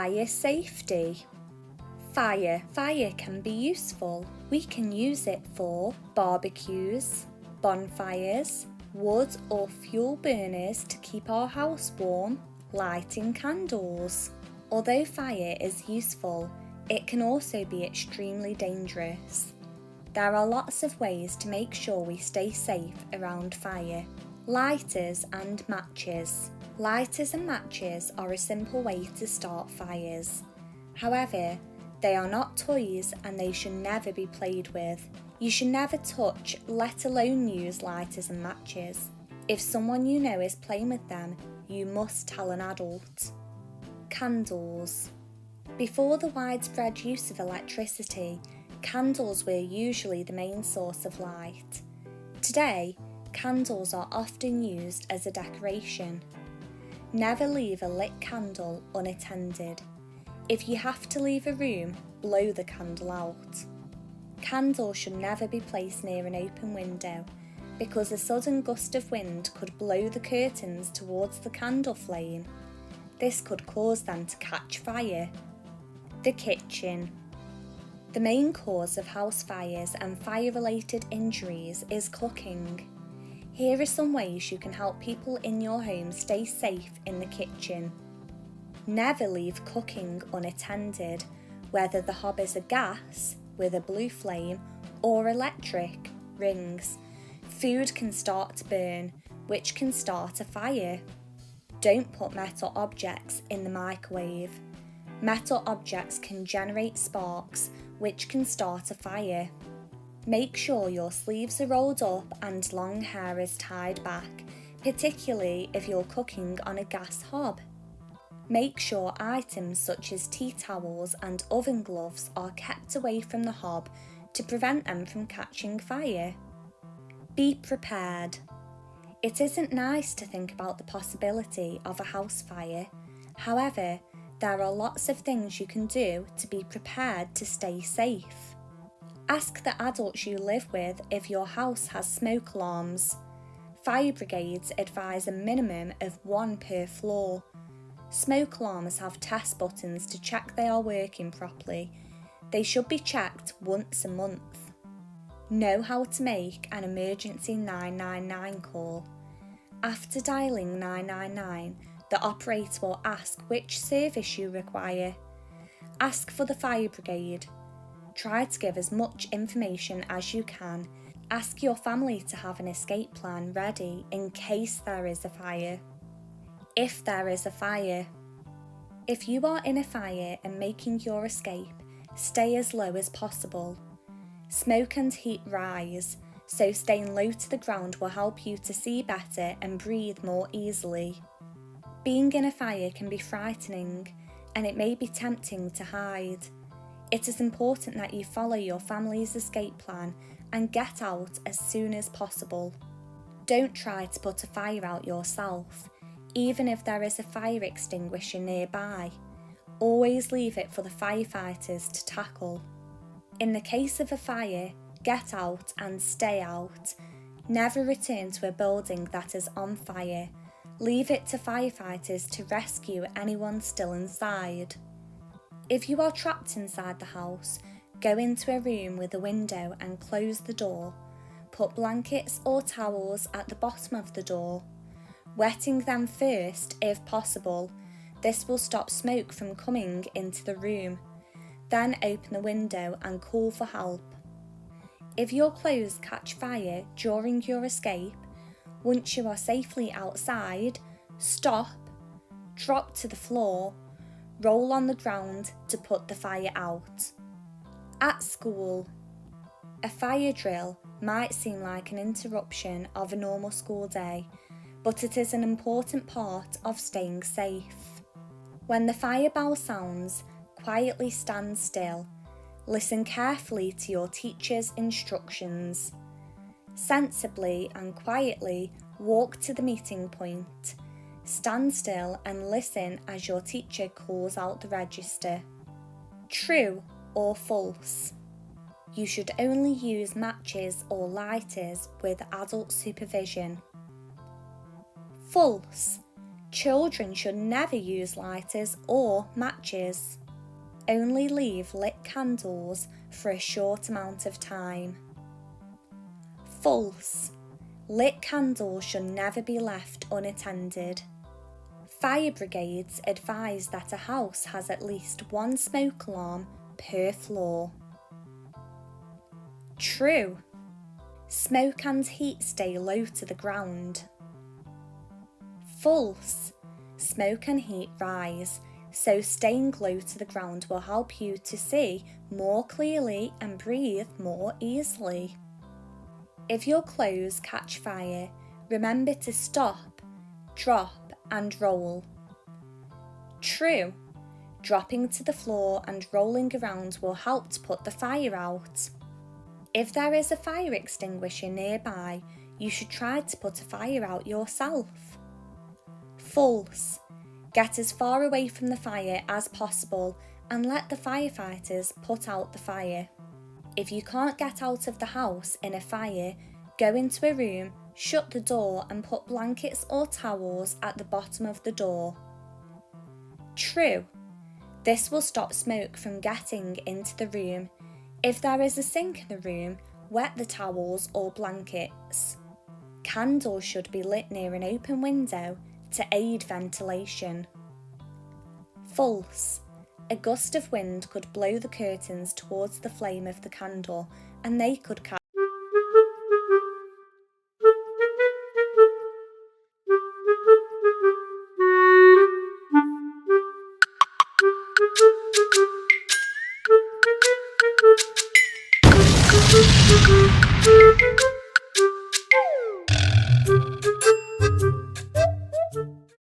Fire safety. Fire can be useful. We can use it for barbecues, bonfires, wood or fuel burners to keep our house warm, lighting candles. Although fire is useful, it can also be extremely dangerous. There are lots of ways to make sure we stay safe around fire. Lighters and matches. Lighters and matches are a simple way to start fires. However, they are not toys and they should never be played with. You should never touch, let alone use lighters and matches. If someone you know is playing with them, you must tell an adult. Candles. Before the widespread use of electricity, candles were usually the main source of light. Today, candles are often used as a decoration. Never leave a lit candle unattended. If you have to leave a room, blow the candle out. Candles should never be placed near an open window because a sudden gust of wind could blow the curtains towards the candle flame. This could cause them to catch fire. The kitchen. The main cause of house fires and fire-related injuries is cooking. Here are some ways you can help people in your home stay safe in the kitchen. Never leave cooking unattended, whether the hob is a gas with a blue flame or electric rings. Food can start to burn, which can start a fire. Don't put metal objects in the microwave. Metal objects can generate sparks, which can start a fire. Make sure your sleeves are rolled up and long hair is tied back, particularly if you're cooking on a gas hob. Make sure items such as tea towels and oven gloves are kept away from the hob to prevent them from catching fire. Be prepared. It isn't nice to think about the possibility of a house fire. However, there are lots of things you can do to be prepared to stay safe. Ask the adults you live with if your house has smoke alarms. Fire brigades advise a minimum of 1 per floor. Smoke alarms have test buttons to check they are working properly. They should be checked once a month. Know how to make an emergency 999 call. After dialing 999, the operator will ask which service you require. Ask for the fire brigade. Try to give as much information as you can. Ask your family to have an escape plan ready in case there is a fire. If there is a fire. If you are in a fire and making your escape, stay as low as possible. Smoke and heat rise, so staying low to the ground will help you to see better and breathe more easily. Being in a fire can be frightening, and it may be tempting to hide. It is important that you follow your family's escape plan and get out as soon as possible. Don't try to put a fire out yourself, even if there is a fire extinguisher nearby. Always leave it for the firefighters to tackle. In the case of a fire, get out and stay out. Never return to a building that is on fire. Leave it to firefighters to rescue anyone still inside. If you are trapped inside the house, go into a room with a window and close the door. Put blankets or towels at the bottom of the door. Wetting them first if possible. This will stop smoke from coming into the room. Then open the window and call for help. If your clothes catch fire during your escape, once you are safely outside, stop, drop to the floor, roll on the ground to put the fire out. At school. A fire drill might seem like an interruption of a normal school day, but it is an important part of staying safe. When the fire bell sounds, quietly stand still. Listen carefully to your teacher's instructions. Sensibly and quietly walk to the meeting point. Stand still and listen as your teacher calls out the register. True or false? You should only use matches or lighters with adult supervision. False. Children should never use lighters or matches. Only leave lit candles for a short amount of time. False. Lit candles should never be left unattended. Fire brigades advise that a house has at least one smoke alarm per floor. True. Smoke and heat stay low to the ground. False. Smoke and heat rise, so staying low to the ground will help you to see more clearly and breathe more easily. If your clothes catch fire, remember to stop, drop and roll. True. Dropping to the floor and rolling around will help to put the fire out. If there is a fire extinguisher nearby, you should try to put a fire out yourself. False. Get as far away from the fire as possible and let the firefighters put out the fire. If you can't get out of the house in a fire, go into a room, shut the door and put blankets or towels at the bottom of the door. True. This will stop smoke from getting into the room. If there is a sink in the room, wet the towels or blankets. Candles should be lit near an open window to aid ventilation. False. A gust of wind could blow the curtains towards the flame of the candle and they could catch.